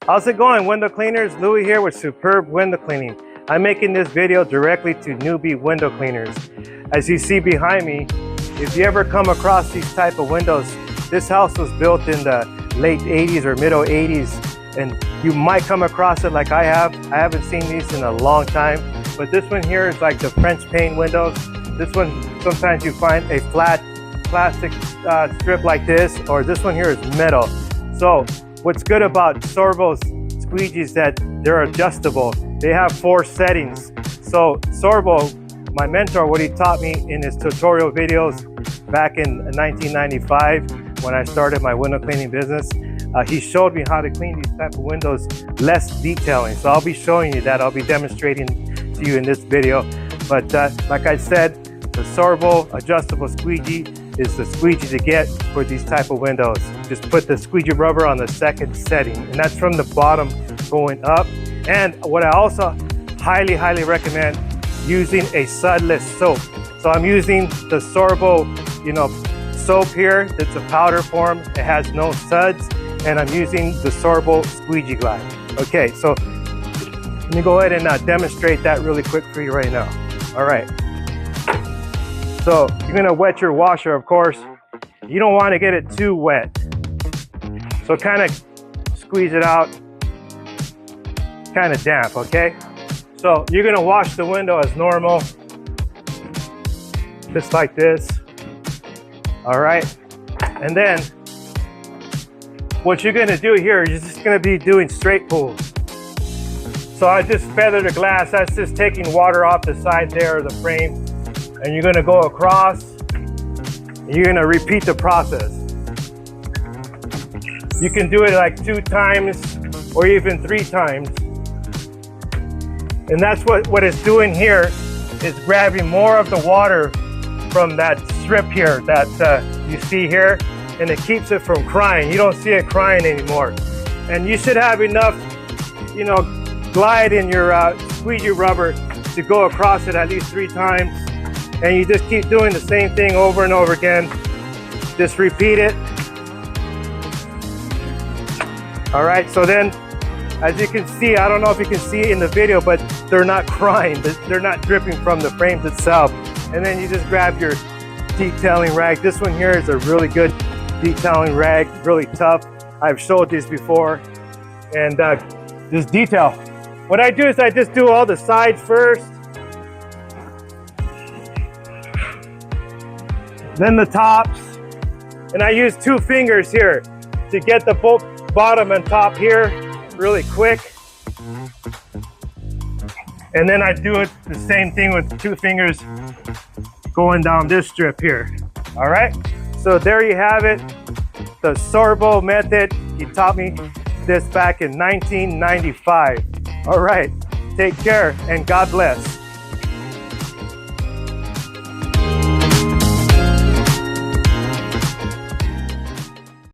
How's it going, window cleaners? Louis here with Superb Window Cleaning. I'm making this video directly to newbie window cleaners. As you see behind me, if you ever come across these type of windows, this house was built in the late 80s or middle 80s, and you might come across it like I have. I haven't seen these in a long time, but this one here is like the French pane windows. This one, sometimes you find a flat plastic strip like this, or this one here is metal. So what's good about Sörbo's squeegees that they're adjustable. They have 4 settings. So Sörbo, my mentor, what he taught me in his tutorial videos back in 1995 when I started my window cleaning business, he showed me how to clean these type of windows, less detailing. So I'll be showing you that. I'll be demonstrating to you in this video. But like I said, the Sörbo adjustable squeegee is the squeegee to get for these type of windows. Just put the squeegee rubber on the 2nd setting, and that's from the bottom going up. And what I also highly recommend, using a sudless soap. So I'm using the Sörbo, soap here. It's a powder form. It has no suds, and I'm using the Sörbo squeegee glide. Okay, so let me go ahead and demonstrate that really quick for you right now. All right. So you're gonna wet your washer, of course. You don't want to get it too wet. So kind of squeeze it out, kind of damp, okay? So you're gonna wash the window as normal, just like this. All right, and then what you're gonna do here is just gonna be doing straight pulls. So I just feather the glass. That's just taking water off the side there of the frame. And you're gonna go across, and you're gonna repeat the process. You can do it like 2 times or even 3 times. And that's what it's doing here, is grabbing more of the water from that strip here that you see here, and it keeps it from crying. You don't see it crying anymore. And you should have enough, glide in your squeegee rubber to go across it at least 3 times. And you just keep doing the same thing over and over again. Just repeat it. All right, so then, as you can see, I don't know if you can see it in the video, but they're not crying. They're not dripping from the frames itself. And then you just grab your detailing rag. This one here is a really good detailing rag, really tough. I've showed these before. And just detail. What I do is I just do all the sides first, then the tops, and I use 2 fingers here to get the both bottom and top here really quick. And then I do it the same thing with 2 fingers going down this strip here. All right, so there you have it, the Sörbo method. He taught me this back in 1995. All right, take care and God bless.